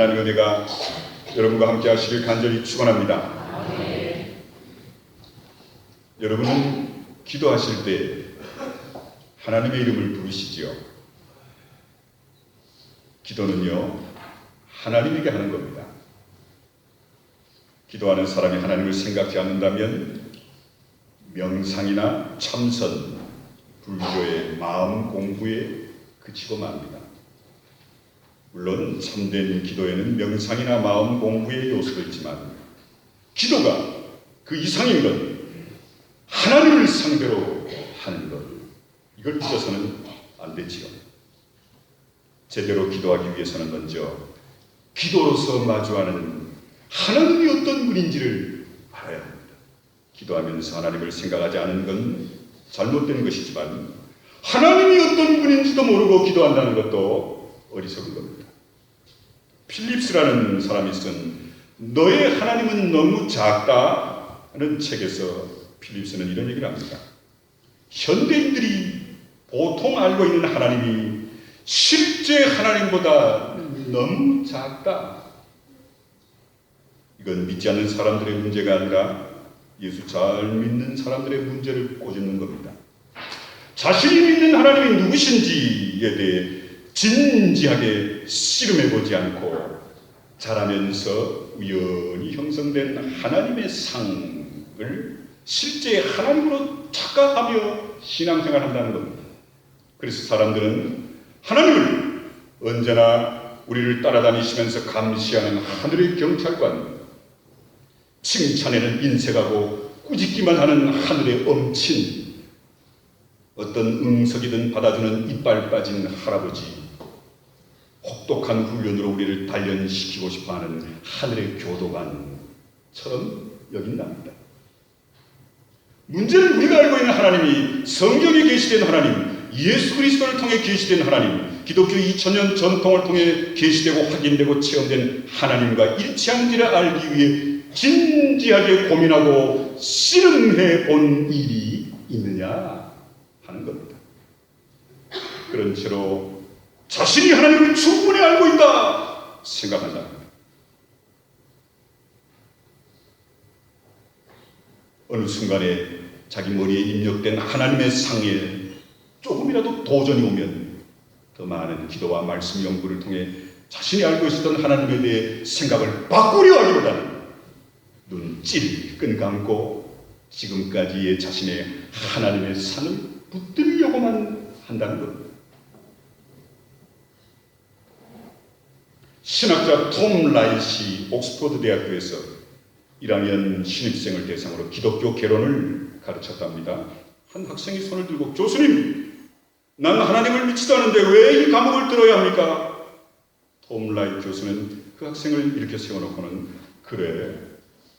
하나님의 은혜가 여러분과 함께 하시길 간절히 축원합니다. 여러분은 기도하실 때 하나님의 이름을 부르시지요. 기도는요, 하나님에게 하는 겁니다. 기도하는 사람이 하나님을 생각지 않는다면 명상이나 참선, 불교의 마음 공부에 그치고 맙니다. 물론 참된 기도에는 명상이나 마음 공부의 요소도 있지만 기도가 그 이상인 것, 하나님을 상대로 하는 것, 이걸 잊어서는 안 되지요. 제대로 기도하기 위해서는 먼저 기도로서 마주하는 하나님이 어떤 분인지를 알아야 합니다. 기도하면서 하나님을 생각하지 않은 건 잘못된 것이지만 하나님이 어떤 분인지도 모르고 기도한다는 것도 어리석은 겁니다. 필립스라는 사람이 쓴 너의 하나님은 너무 작다 하는 책에서 필립스는 이런 얘기를 합니다. 현대인들이 보통 알고 있는 하나님이 실제 하나님보다 너무 작다. 이건 믿지 않는 사람들의 문제가 아니라 예수 잘 믿는 사람들의 문제를 꼬집는 겁니다. 자신이 믿는 하나님이 누구신지에 대해 진지하게 씨름해보지 않고 자라면서 우연히 형성된 하나님의 상을 실제 하나님으로 착각하며 신앙생활한다는 겁니다. 그래서 사람들은 하나님을 언제나 우리를 따라다니시면서 감시하는 하늘의 경찰관, 칭찬에는 인색하고 꾸짖기만 하는 하늘의 엄친, 어떤 응석이든 받아주는 이빨 빠진 할아버지, 혹독한 훈련으로 우리를 단련시키고 싶어하는 하늘의 교도관처럼 여긴답니다. 문제는 우리가 알고 있는 하나님이 성경에 계시된 하나님, 예수 그리스도를 통해 계시된 하나님, 기독교 2000년 전통을 통해 계시되고 확인되고 체험된 하나님과 일치한지를 알기 위해 진지하게 고민하고 씨름해 본 일이 있느냐 하는 겁니다. 그런 채로 자신이 하나님을 충분히 알고 있다 생각한다. 어느 순간에 자기 머리에 입력된 하나님의 상에 조금이라도 도전이 오면 더 많은 기도와 말씀 연구를 통해 자신이 알고 있었던 하나님에 대해 생각을 바꾸려 하기보다는 눈 찔끔 감고 지금까지의 자신의 하나님의 상을 붙들려고만 한다는 겁니다. 신학자 톰 라이시 옥스퍼드 대학교에서 1학년 신입생을 대상으로 기독교 개론을 가르쳤답니다. 한 학생이 손을 들고 교수님, 난 하나님을 믿지도 않는데 왜 이 과목을 들어야 합니까? 톰 라이 교수는 그 학생을 이렇게 세워놓고는 그래,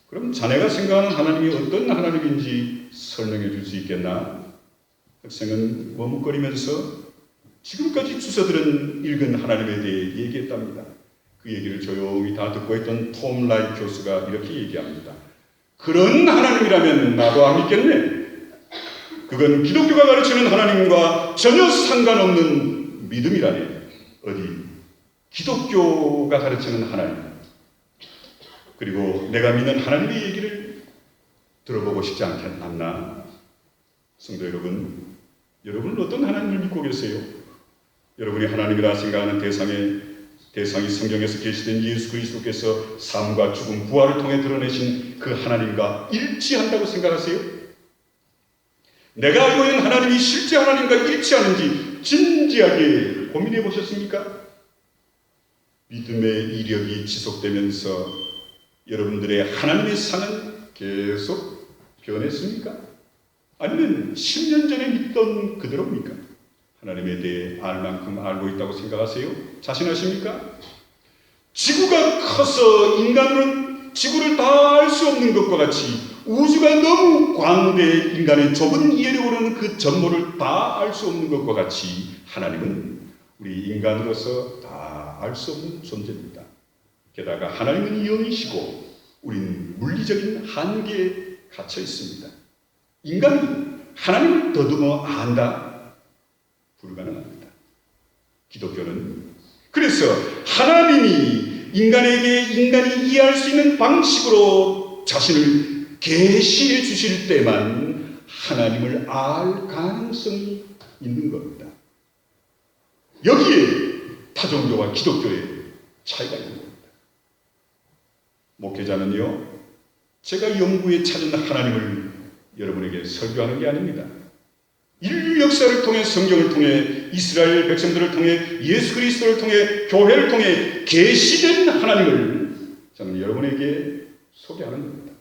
그럼 자네가 생각하는 하나님이 어떤 하나님인지 설명해 줄 수 있겠나? 학생은 머뭇거리면서 지금까지 주워들은 읽은 하나님에 대해 얘기했답니다. 그 얘기를 조용히 다 듣고 있던 톰 라이 교수가 이렇게 얘기합니다. 그런 하나님이라면 나도 안 믿겠네. 그건 기독교가 가르치는 하나님과 전혀 상관없는 믿음이라네. 어디 기독교가 가르치는 하나님, 그리고 내가 믿는 하나님의 얘기를 들어보고 싶지 않나? 성도 여러분, 여러분은 어떤 하나님을 믿고 계세요? 여러분이 하나님이라 생각하는 대상이 성경에서 계시된 예수 그리스도께서 삶과 죽음, 부활을 통해 드러내신 그 하나님과 일치한다고 생각하세요? 내가 알고 있는 하나님이 실제 하나님과 일치하는지 진지하게 고민해 보셨습니까? 믿음의 이력이 지속되면서 여러분들의 하나님의 상은 계속 변했습니까? 아니면 10년 전에 믿던 그대로입니까? 하나님에 대해 알 만큼 알고 있다고 생각하세요? 자신하십니까? 지구가 커서 인간은 지구를 다 알 수 없는 것과 같이 우주가 너무 광대 인간의 좁은 이해력으로는 그 전모를 다 알 수 없는 것과 같이 하나님은 우리 인간으로서 다 알 수 없는 존재입니다. 게다가 하나님은 영이시고 우리는 물리적인 한계에 갇혀 있습니다. 인간이 하나님을 더듬어 안다? 불가능합니다. 기독교는 그래서 하나님이 인간에게 인간이 이해할 수 있는 방식으로 자신을 계시해 주실 때만 하나님을 알 가능성이 있는 겁니다. 여기에 타종교와 기독교의 차이가 있는 겁니다. 목회자는요, 제가 연구에 찾은 하나님을 여러분에게 설교하는 게 아닙니다. 인류 역사를 통해, 성경을 통해, 이스라엘 백성들을 통해, 예수 그리스도를 통해, 교회를 통해 계시된 하나님을 저는 여러분에게 소개하는 겁니다.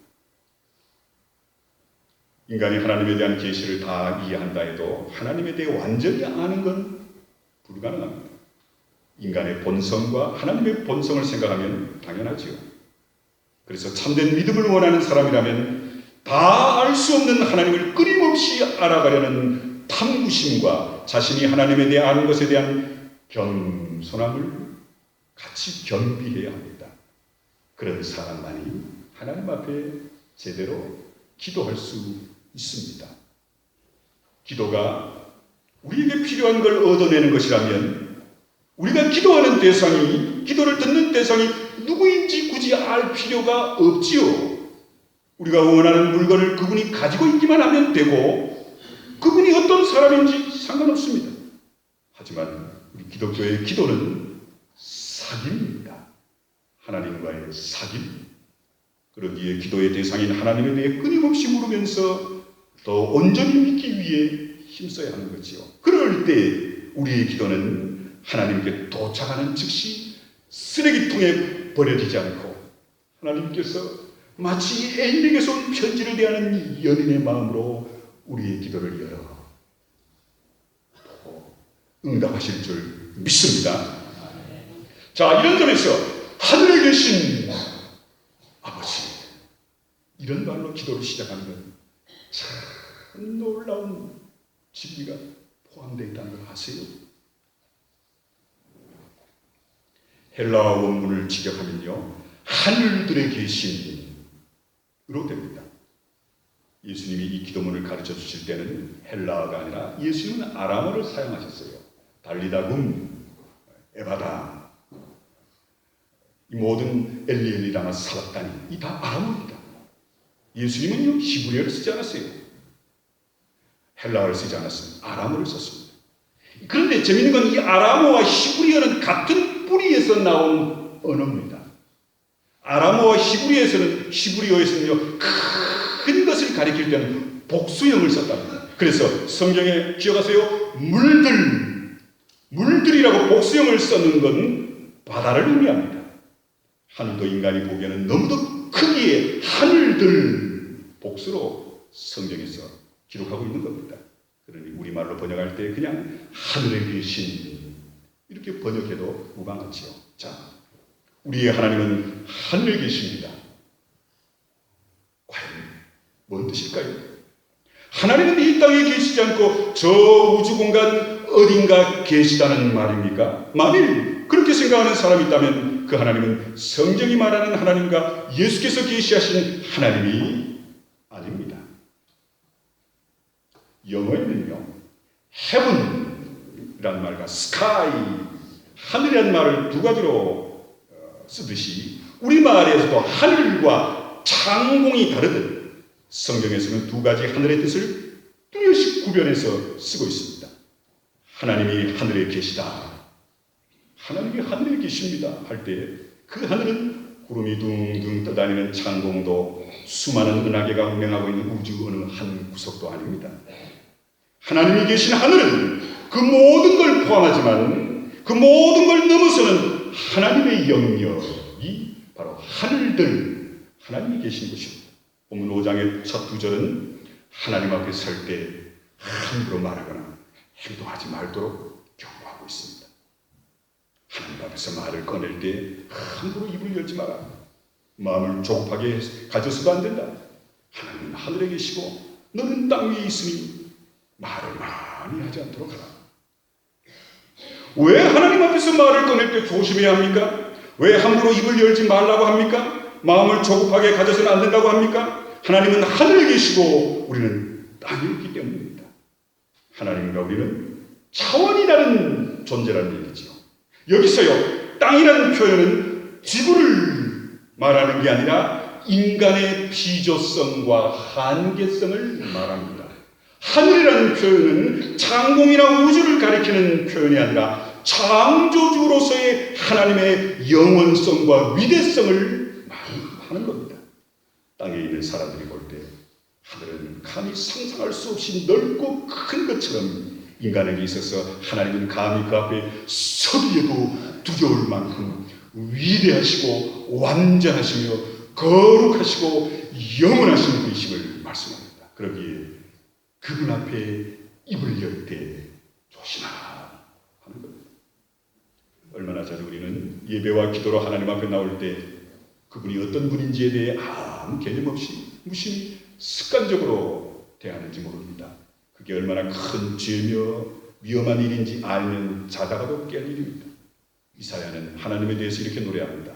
인간이 하나님에 대한 계시를 다 이해한다 해도 하나님에 대해 완전히 아는 건 불가능합니다. 인간의 본성과 하나님의 본성을 생각하면 당연하지요. 그래서 참된 믿음을 원하는 사람이라면 다 알 수 없는 하나님을 끊임없이 알아가려는 탐구심과 자신이 하나님에 대해 아는 것에 대한 겸손함을 같이 겸비해야 합니다. 그런 사람만이 하나님 앞에 제대로 기도할 수 있습니다. 기도가 우리에게 필요한 걸 얻어내는 것이라면 우리가 기도하는 대상이, 기도를 듣는 대상이 누구인지 굳이 알 필요가 없지요. 우리가 원하는 물건을 그분이 가지고 있기만 하면 되고 그분이 어떤 사람인지 상관없습니다. 하지만 우리 기독교의 기도는 사귐입니다. 하나님과의 사귐. 그러기에 기도의 대상인 하나님에 대해 끊임없이 물으면서 더 온전히 믿기 위해 힘써야 하는 거지요. 그럴 때 우리의 기도는 하나님께 도착하는 즉시 쓰레기통에 버려지지 않고 하나님께서 마치 애인에게서 온 편지를 대하는 연인의 마음으로 우리의 기도를 열어 응답하실 줄 믿습니다. 자, 이런 점에서 하늘에 계신 아버지, 이런 말로 기도를 시작하는 건 참 놀라운 진리가 포함되어 있다는 걸 아세요? 헬라어 원문을 직역하면요, 하늘들에 계신으로 됩니다. 예수님이 이 기도문을 가르쳐 주실 때는 헬라어가 아니라 예수님은 아람어를 사용하셨어요. 달리다굼, 에바다, 이 모든 엘리엘리라마 사박다니, 이 다 아람어입니다. 예수님은요, 히브리어를 쓰지 않았어요. 헬라어를 쓰지 않았습니다. 아람어를 썼습니다. 그런데 재미있는 건 이 아람어와 히브리어는 같은 뿌리에서 나온 언어입니다. 아람어와 히브리어에서는요, 큰 것을 가리킬 때는 복수형을 썼답니다. 그래서 성경에 기억하세요? 물들이라고 복수형을 썼는 건 바다를 의미합니다. 하늘도 인간이 보기에는 너무도 크기에 하늘들 복수로 성경에서 기록하고 있는 겁니다. 그러니 우리말로 번역할 때 그냥 하늘에 계신 이렇게 번역해도 무방하지요. 자, 우리의 하나님은 하늘에 계십니다. 과연 뭔 뜻일까요? 하나님은 이 땅에 계시지 않고 저 우주 공간 어딘가 계시다는 말입니까? 만일 그렇게 생각하는 사람이 있다면 그 하나님은 성경이 말하는 하나님과 예수께서 계시하신 하나님이 아닙니다. 영어에는요, heaven이라는 말과 sky, 하늘이라는 말을 두 가지로 쓰듯이 우리말에서도 하늘과 창공이 다르듯 성경에서는 두 가지 하늘의 뜻을 뚜렷이 구별해서 쓰고 있습니다. 하나님이 하늘에 계시다, 하나님이 하늘에 계십니다 할 때 그 하늘은 구름이 둥둥 떠다니는 창공도 수많은 은하계가 운행하고 있는 우주 어느 한 구석도 아닙니다. 하나님이 계신 하늘은 그 모든 걸 포함하지만 그 모든 걸 넘어서는 하나님의 영역이 바로 하늘들, 하나님이 계신 곳입니다. 본문 5장의 첫 두 절은 하나님 앞에 설 때 함부로 말하거나 행동하지 말도록 경고하고 있습니다. 하나님 앞에서 말을 꺼낼 때 함부로 입을 열지 마라. 마음을 조급하게 가져서도 안 된다. 하나님은 하늘에 계시고 너는 땅 위에 있으니 말을 많이 하지 않도록 하라. 왜 하나님 앞에서 말을 꺼낼 때 조심해야 합니까? 왜 함부로 입을 열지 말라고 합니까? 마음을 조급하게 가져서는 안 된다고 합니까? 하나님은 하늘에 계시고 우리는 땅에 있기 때문입니다. 하나님과 우리는 차원이 다른 존재라는 얘기죠. 여기서요, 땅이라는 표현은 지구를 말하는 게 아니라 인간의 비조성과 한계성을 말합니다. 하늘이라는 표현은 창공이나 우주를 가리키는 표현이 아니라 창조주로서의 하나님의 영원성과 위대성을 말하는 겁니다. 땅에 있는 사람들이 볼 때 하늘은 감히 상상할 수 없이 넓고 큰 것처럼 인간에게 있어서 하나님은 감히 그 앞에 서기에도 두려울 만큼 위대하시고 완전하시며 거룩하시고 영원하신 분이심을 말씀합니다. 그러기에 그분 앞에 입을 열 때 조심하라 하는 겁니다. 얼마나 자주 우리는 예배와 기도로 하나님 앞에 나올 때 그분이 어떤 분인지에 대해 아무 개념 없이 무심히 습관적으로 대하는지 모릅니다. 그게 얼마나 큰 죄며 위험한 일인지 알면 자다가도 깰 일입니다. 이사야는 하나님에 대해서 이렇게 노래합니다.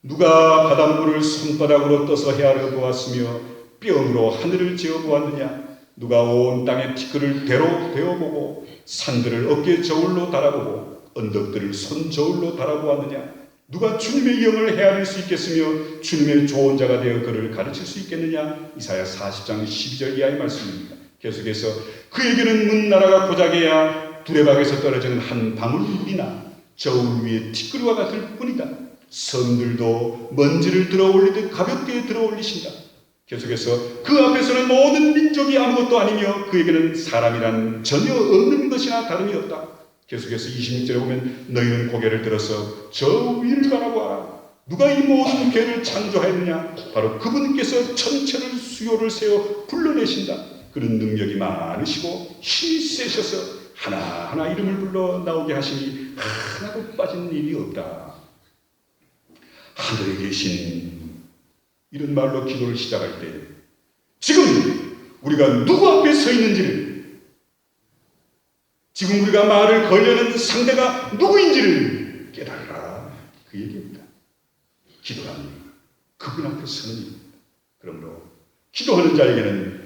누가 바닷물을 손바닥으로 떠서 헤아려 보았으며 뼘으로 하늘을 재어 보았느냐? 누가 온 땅의 티끌을 대로 베어보고 산들을 어깨 저울로 달아보고 언덕들을 손 저울로 달아보았느냐? 누가 주님의 영을 헤아릴 수 있겠으며 주님의 좋은 자가 되어 그를 가르칠 수 있겠느냐? 이사야 40장 12절 이하의 말씀입니다. 계속해서 그에게는 문나라가 고작해야 두레박에서 떨어지는 한 방울물이나 저울 위에 티끌과 같을 뿐이다. 섬들도 먼지를 들어올리듯 가볍게 들어올리신다. 계속해서 그 앞에서는 모든 민족이 아무것도 아니며 그에게는 사람이란 전혀 없는 것이나 다름이 없다. 계속해서 26절에 보면 너희는 고개를 들어서 저 위를 바라보아라. 누가 이 모든 괴를 창조하였느냐? 바로 그분께서 천체를 수요를 세워 불러내신다. 그런 능력이 많으시고 힘이 세셔서 하나하나 이름을 불러 나오게 하시니 하나도 빠진 일이 없다. 하늘에 계신 이런 말로 기도를 시작할 때 지금 우리가 누구 앞에 서 있는지를 지금 우리가 말을 걸려는 상대가 누구인지를 깨달으라 그 얘기입니다. 기도란 그분 앞에 서는 일입니다. 그러므로 기도하는 자에게는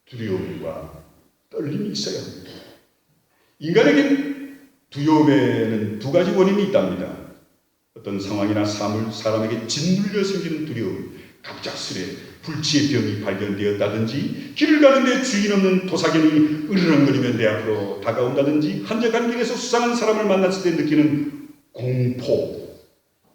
두려움과 떨림이 있어야 합니다. 인간에게 두려움에는 두 가지 원인이 있답니다. 어떤 상황이나 사람에게 짓눌려 생기는 두려움, 갑작스레 불치의 병이 발견되었다든지 길을 가는데 주인 없는 도사견이 으르렁거리며 내 앞으로 다가온다든지 한적한 길에서 수상한 사람을 만났을 때 느끼는 공포.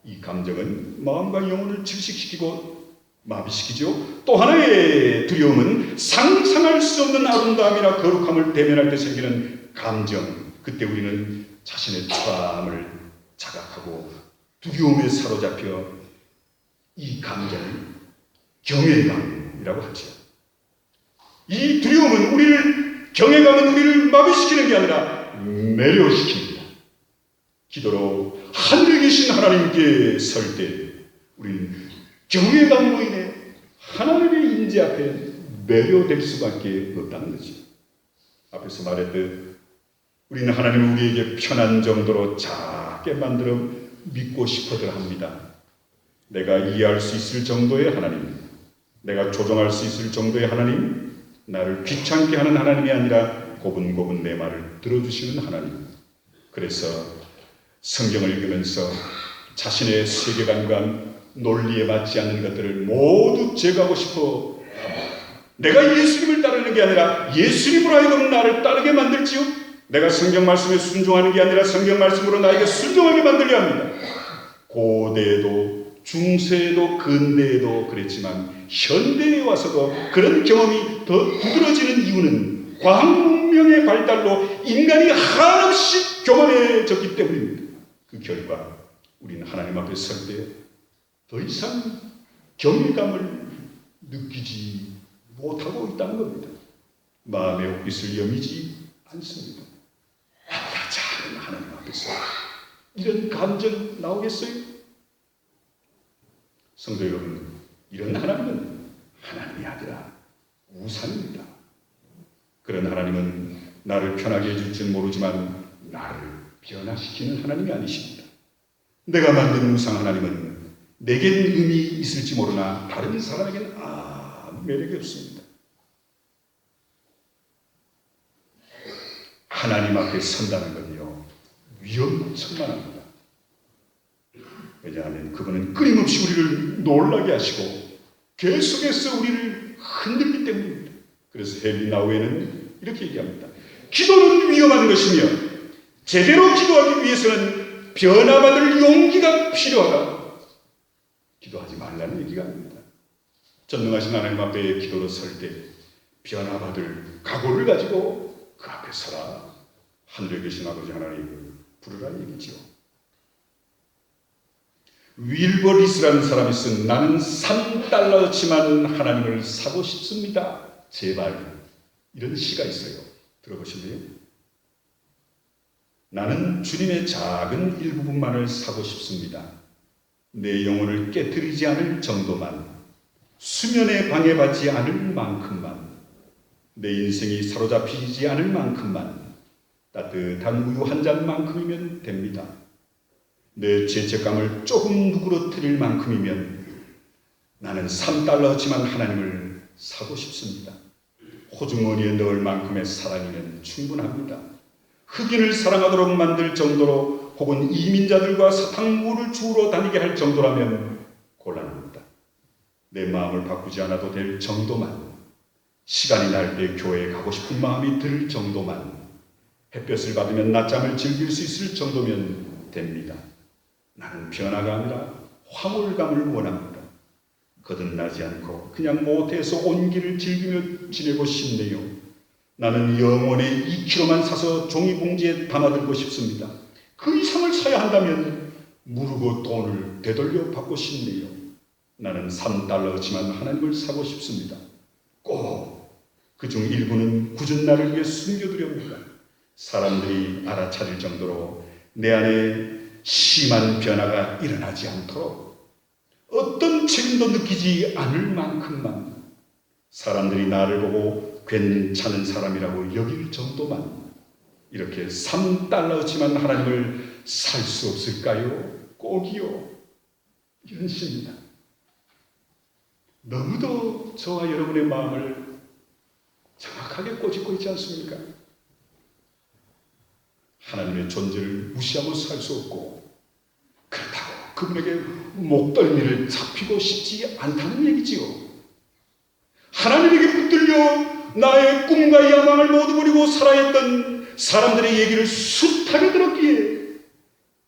이 감정은 마음과 영혼을 질식시키고 마비시키죠. 또 하나의 두려움은 상상할 수 없는 아름다움이나 거룩함을 대면할 때 생기는 감정. 그때 우리는 자신의 초라함을 자각하고 두려움에 사로잡혀 이 감정을 경외감이라고 하죠. 이 두려움은 경외감은 우리를 마비시키는 게 아니라 매료시킵니다. 기도로 하늘에 계신 하나님께 설 때 우리는 경외감으로 인해 하나님의 인재 앞에 매료될 수밖에 없다는 거죠. 앞에서 말했듯 우리는 하나님을 우리에게 편한 정도로 작게 만들어 믿고 싶어들 합니다. 내가 이해할 수 있을 정도의 하나님, 내가 조정할 수 있을 정도의 하나님, 나를 귀찮게 하는 하나님이 아니라 고분고분 내 말을 들어주시는 하나님. 그래서 성경을 읽으면서 자신의 세계관과 논리에 맞지 않는 것들을 모두 제거하고 싶어 합니다. 내가 예수님을 따르는 게 아니라 예수님으로 하여금 나를 따르게 만들지요. 내가 성경 말씀에 순종하는 게 아니라 성경 말씀으로 나에게 순종하게 만들려 합니다. 고대에도 중세에도 근대에도 그랬지만 현대에 와서도 그런 경험이 더 두드러지는 이유는 과학문명의 발달로 인간이 한없이 교만해졌기 때문입니다. 그 결과 우리는 하나님 앞에 설 때 더 이상 경외감을 느끼지 못하고 있다는 겁니다. 마음의 옥빛을 여미지 않습니다. 내가 작은 하나님 앞에서 이런 감정 나오겠어요? 성도 여러분, 이런 하나님은 하나님이 아니라 우상입니다. 그런 하나님은 나를 편하게 해줄지는 모르지만 나를 변화시키는 하나님이 아니십니다. 내가 만든 우상 하나님은 내겐 의미 있을지 모르나 다른 사람에게는 아무 매력이 없습니다. 하나님 앞에 선다는 건요, 위험천만합니다. 왜냐하면 그분은 끊임없이 우리를 놀라게 하시고 계속해서 우리를 흔들기 때문입니다. 그래서 헬리나우에는 이렇게 얘기합니다. 기도는 위험한 것이며 제대로 기도하기 위해서는 변화받을 용기가 필요하다. 기도하지 말라는 얘기가 아닙니다. 전능하신 하나님 앞에 기도로 설 때 변화받을 각오를 가지고 그 앞에 서라. 하늘에 계신 아버지 하나님을 부르라는 얘기지요. 윌버 리스라는 사람이 쓴 나는 3달러치만 하나님을 사고 싶습니다. 제발. 이런 시가 있어요. 들어보실래요? 나는 주님의 작은 일부분만을 사고 싶습니다. 내 영혼을 깨트리지 않을 정도만, 수면에 방해받지 않을 만큼만, 내 인생이 사로잡히지 않을 만큼만, 따뜻한 우유 한 잔만큼이면 됩니다. 내 죄책감을 조금 누그러뜨릴 만큼이면 나는 3달러치만 하나님을 사고 싶습니다. 호주머니에 넣을 만큼의 사랑이면 충분합니다. 흑인을 사랑하도록 만들 정도로 혹은 이민자들과 사탕물을 주우러 다니게 할 정도라면 곤란합니다. 내 마음을 바꾸지 않아도 될 정도만, 시간이 날 때 교회에 가고 싶은 마음이 들 정도만, 햇볕을 받으면 낮잠을 즐길 수 있을 정도면 됩니다. 나는 변화가 아니라 화물감을 원합니다. 거듭나지 않고 그냥 모태에서 온 길을 즐기며 지내고 싶네요. 나는 영원에 2kg만 사서 종이봉지에 담아들고 싶습니다. 그 이상을 사야 한다면 무르고 돈을 되돌려 받고 싶네요. 나는 3달러치만 하나님을 사고 싶습니다. 꼭 그중 일부는 굳은 나를 위해 숨겨두렵니다. 사람들이 알아차릴 정도로 내 안에 심한 변화가 일어나지 않도록 어떤 책임도 느끼지 않을 만큼만, 사람들이 나를 보고 괜찮은 사람이라고 여길 정도만, 이렇게 3달러치만 하나님을 살 수 없을까요? 꼭이요. 이런 시입니다. 너무도 저와 여러분의 마음을 정확하게 꼬집고 있지 않습니까? 하나님의 존재를 무시하고 살 수 없고, 그렇다고 그분에게 목덜미를 잡히고 싶지 않다는 얘기지요. 하나님에게 붙들려 나의 꿈과 야망을 모두 버리고 살아있던 사람들의 얘기를 숱하게 들었기에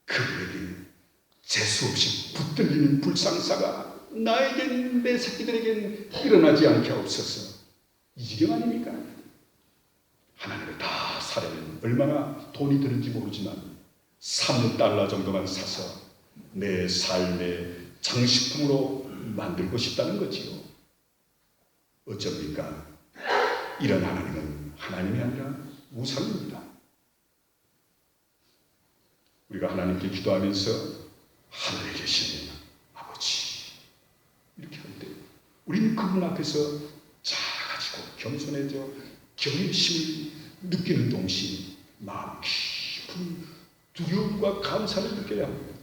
그분에게 재수없이 붙들리는 불상사가 나에겐, 내 새끼들에겐 일어나지 않게 없어서 이 지경 아닙니까? 하나님을 다 사려면 얼마나 돈이 드는지 모르지만 3달러 정도만 사서 내 삶의 장식품으로 만들고 싶다는 거지요. 어쩝니까? 이런 하나님은 하나님이 아니라 우상입니다. 우리가 하나님께 기도하면서 하늘에 계시는 아버지 이렇게 할 때 우리는 그분 앞에서 작아지고 겸손해져 경외심을 느끼는 동시에 마음 깊은 두려움과 감사를 느껴야 합니다.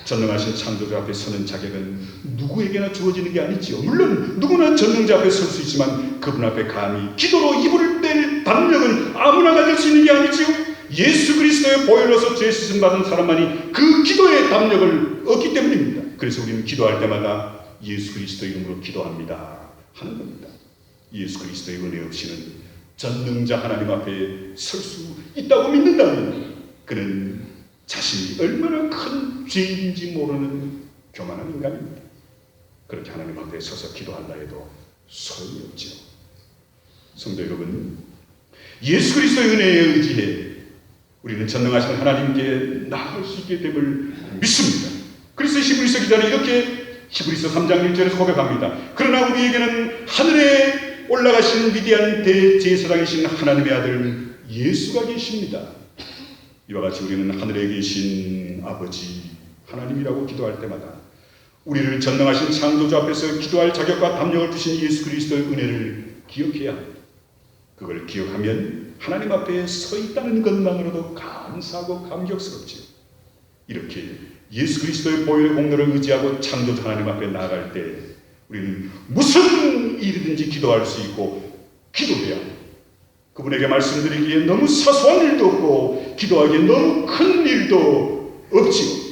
전능하신 창조주 앞에 서는 자격은 누구에게나 주어지는 게 아니지요. 물론 누구나 전능자 앞에 설 수 있지만 그분 앞에 감히 기도로 입을 뗄 담력은 아무나 가질 수 있는 게 아니지요. 예수 그리스도의 보혈로서 죄 씻음 받은 사람만이 그 기도의 담력을 얻기 때문입니다. 그래서 우리는 기도할 때마다 예수 그리스도 이름으로 기도합니다 하는 겁니다. 예수 그리스도의 은혜 없이는 전능자 하나님 앞에 설 수 있다고 믿는다면 그는 자신이 얼마나 큰 죄인인지 모르는 교만한 인간입니다. 그렇게 하나님 앞에 서서 기도한다 해도 소용이 없죠. 성도 여러분, 예수 그리스도의 은혜에 의지해 우리는 전능하신 하나님께 나아갈 수 있게 됨을 믿습니다. 그래서 히브리서 기자는 이렇게 히브리서 3장 1절에서 고백합니다. 그러나 우리에게는 하늘에 올라가신 위대한 대제사장이신 하나님의 아들 예수가 계십니다. 이와 같이 우리는 하늘에 계신 아버지 하나님이라고 기도할 때마다 우리를 전능하신 창조주 앞에서 기도할 자격과 담력을 주신 예수 그리스도의 은혜를 기억해야 합니다. 그걸 기억하면 하나님 앞에 서 있다는 것만으로도 감사하고 감격스럽지요. 이렇게 예수 그리스도의 보혈의 공로를 의지하고 창조주 하나님 앞에 나아갈 때 우리는 무슨 일이든지 기도할 수 있고 기도해야 합니다. 그분에게 말씀드리기에 너무 사소한 일도 없고 기도하기에 너무 큰 일도 없지요.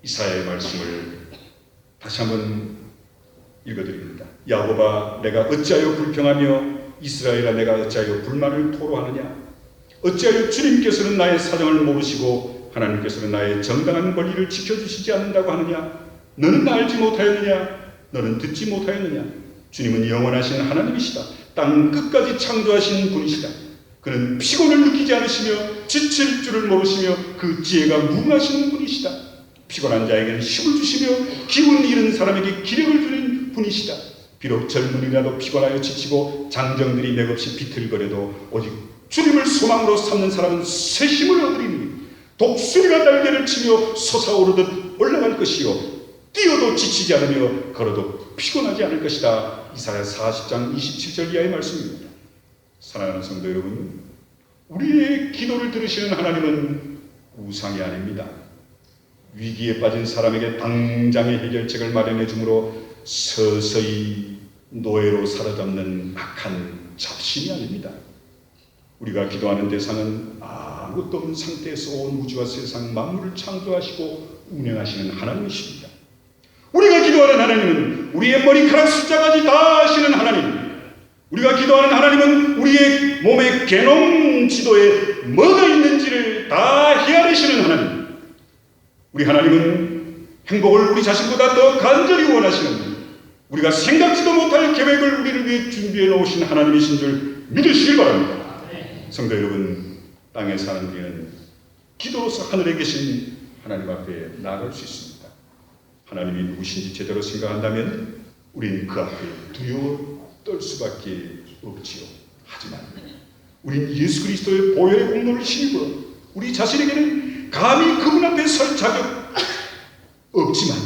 이사야의 말씀을 다시 한번 읽어드립니다. 야곱아, 내가 어찌하여 불평하며 이스라엘아, 내가 어찌하여 불만을 토로하느냐? 어찌하여 주님께서는 나의 사정을 모르시고 하나님께서는 나의 정당한 권리를 지켜주시지 않는다고 하느냐? 너는 알지 못하였느냐? 너는 듣지 못하였느냐? 주님은 영원하신 하나님이시다. 땅 끝까지 창조하신 분이시다. 그는 피곤을 느끼지 않으시며 지칠 줄을 모르시며 그 지혜가 무궁하신 분이시다. 피곤한 자에게는 힘을 주시며 기운 잃은 사람에게 기력을 주는 분이시다. 비록 젊은이라도 피곤하여 지치고 장정들이 맥없이 비틀거려도 오직 주님을 소망으로 삼는 사람은 새 힘을 얻으리니 독수리가 날개를 치며 솟아오르듯 올라갈 것이요 뛰어도 지치지 않으며 걸어도 피곤하지 않을 것이다. 이사야 40장 27절 이하의 말씀입니다. 사랑하는 성도 여러분, 우리의 기도를 들으시는 하나님은 우상이 아닙니다. 위기에 빠진 사람에게 당장의 해결책을 마련해 주므로 서서히 노예로 사로잡는 악한 잡신이 아닙니다. 우리가 기도하는 대상은 아무것도 없는 상태에서 온 우주와 세상 만물을 창조하시고 운행하시는 하나님이십니다. 우리가 기도하는 하나님은 우리의 머리카락 숫자까지 다 아시는 하나님, 우리가 기도하는 하나님은 우리의 몸의 게놈 지도에 뭐가 있는지를 다 헤아리시는 하나님, 우리 하나님은 행복을 우리 자신보다 더 간절히 원하시는, 우리가 생각지도 못할 계획을 우리를 위해 준비해 놓으신 하나님이신 줄 믿으시길 바랍니다. 성도 여러분, 땅에 사는 우리는 기도로서 하늘에 계신 하나님 앞에 나아갈 수 있습니다. 하나님이 누구신지 제대로 생각한다면 우리는 그 앞에 두려워 떨 수밖에 없지요. 하지만 우리는 예수 그리스도의 보혈의 공로를 힘입어 우리 자신에게는 감히 그분 앞에 설 자격 없지만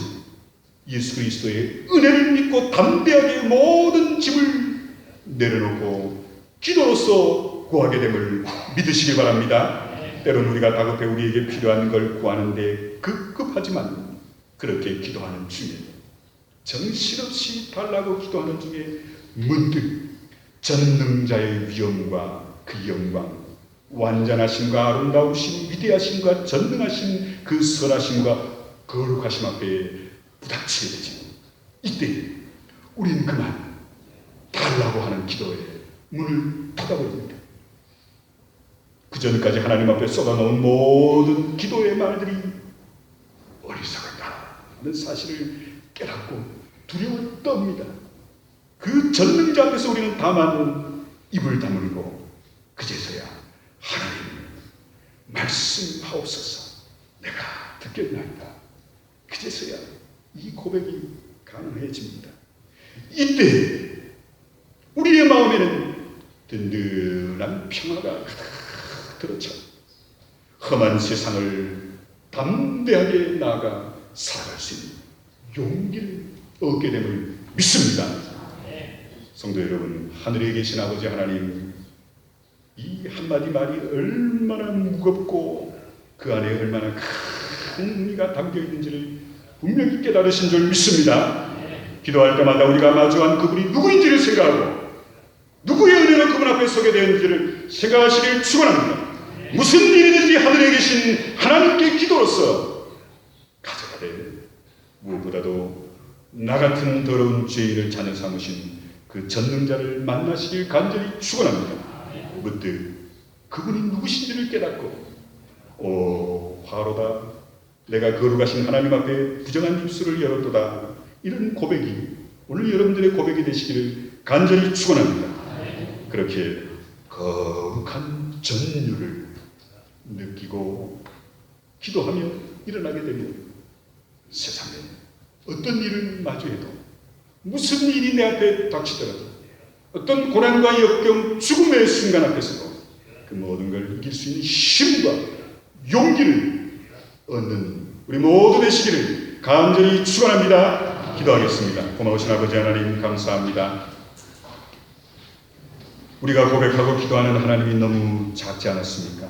예수 그리스도의 은혜를 믿고 담대하게 모든 짐을 내려놓고 기도로서 구하게 됨을 믿으시길 바랍니다. 때론 우리가 다급해 우리에게 필요한 걸 구하는데 급급하지만 그렇게 기도하는 중에, 정신없이 달라고 기도하는 중에 문득 전능자의 위엄과 그 영광, 완전하심과 아름다우심, 위대하심과 전능하심, 그 선하심과 거룩하심 앞에 부닥치게 되지. 이때 우리는 그만 달라고 하는 기도에 문을 닫아버립니다. 그 전까지 하나님 앞에 쏟아놓은 모든 기도의 말들이 어리석었다는 사실을 깨닫고 두려워 떱니다. 그 전능자 앞에서 우리는 다만 입을 다물고 그제서야 하나님 말씀하옵소서, 내가 듣겠나이다. 그제서야 이 고백이 가능해집니다. 이때 우리의 마음에는 든든한 평화가 가득 들어차 험한 세상을 담대하게 나아가 살아갈 수 있는 용기를 얻게 됨을 믿습니다. 성도 여러분, 하늘에 계신 아버지 하나님, 이 한마디 말이 얼마나 무겁고 그 안에 얼마나 큰 의미가 담겨 있는지를 분명히 깨달으신 줄 믿습니다. 기도할 때마다 우리가 마주한 그분이 누구인지를 생각하고 누구의 은혜로 그분 앞에 서게 되었는지를 생각하시길 축원합니다. 무슨 일이든지 하늘에 계신 하나님께 기도로서 가져가되 무엇보다도 나 같은 더러운 죄인을 자녀 삼으신 그 전능자를 만나시길 간절히 축원합니다. 문득 그분이 누구신지를 깨닫고 화로다, 내가 거룩하신 하나님 앞에 부정한 입술을 열었도다, 이런 고백이 오늘 여러분들의 고백이 되시기를 간절히 축원합니다. 그렇게 거룩한 전율을 느끼고 기도하며 일어나게 되면 세상에 어떤 일을 마주해도, 무슨 일이 내 앞에 닥치더라도, 어떤 고난과 역경, 죽음의 순간 앞에서도 그 모든 걸 이길 수 있는 힘과 용기를 얻는 우리 모두 되시기를 간절히 축원합니다. 기도하겠습니다. 고마우신 아버지 하나님, 감사합니다. 우리가 고백하고 기도하는 하나님이 너무 작지 않았습니까?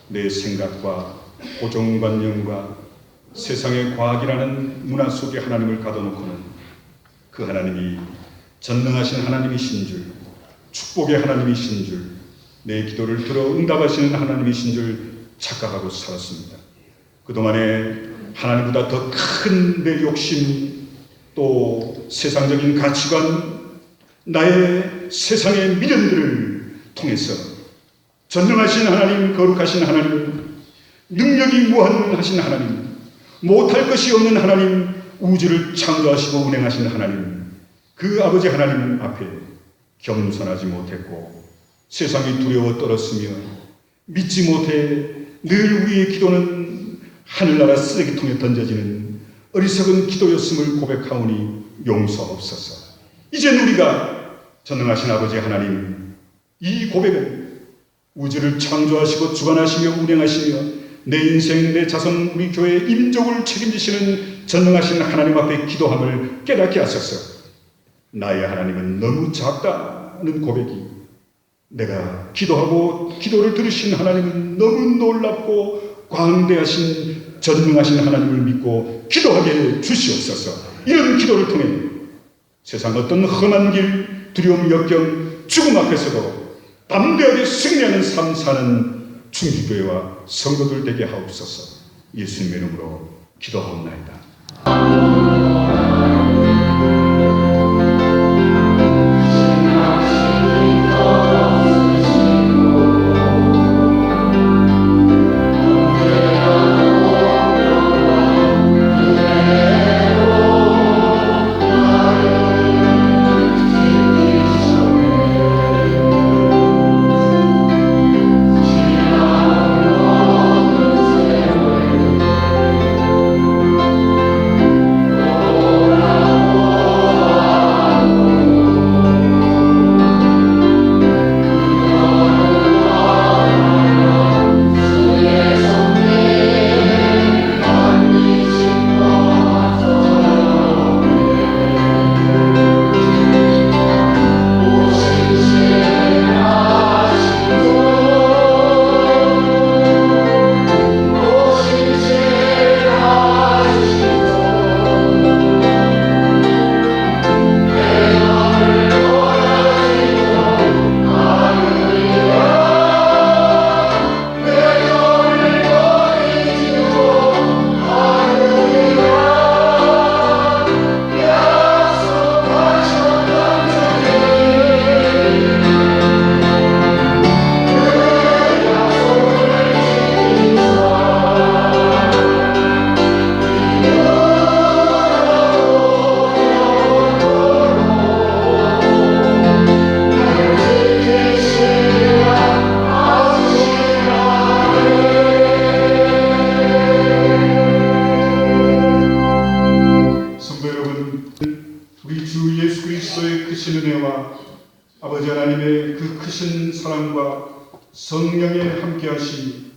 내 생각과 고정관념과 세상의 과학이라는 문화 속에 하나님을 가둬놓고는 그 하나님이 전능하신 하나님이신 줄, 축복의 하나님이신 줄, 내 기도를 들어 응답하시는 하나님이신 줄 착각하고 살았습니다. 그동안에 하나님보다 더 큰 내 욕심, 또 세상적인 가치관, 나의 세상의 미련들을 통해서 전능하신 하나님, 거룩하신 하나님, 능력이 무한하신 하나님, 못할 것이 없는 하나님, 우주를 창조하시고 운행하신 하나님, 그 아버지 하나님 앞에 겸손하지 못했고 세상이 두려워 떨었으며 믿지 못해 늘 우리의 기도는 하늘나라 쓰레기통에 던져지는 어리석은 기도였음을 고백하오니 용서없소서. 이젠 우리가 전능하신 아버지 하나님, 이 고백은 우주를 창조하시고 주관하시며 운행하시며 내 인생, 내 자손, 우리 교회 임종을 책임지시는 전능하신 하나님 앞에 기도함을 깨닫게 하소서. 나의 하나님은 너무 작다는 고백이, 내가 기도하고 기도를 들으신 하나님은 너무 놀랍고 광대하신 전능하신 하나님을 믿고 기도하게 주시옵소서. 이런 기도를 통해 세상 어떤 험한 길, 두려움, 역경, 죽음 앞에서도 담대하게 승리하는 삶 사는 충주교회와 성도들 되게 하옵소서. 예수님의 이름으로 기도하옵나이다. 우리 주 예수 그리스도의 크신 은혜와 아버지 하나님의 그 크신 사랑과 성령의 함께하심이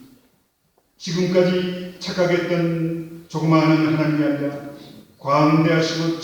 지금까지 착각했던 조그마한 하나님이 아니라 광대하시고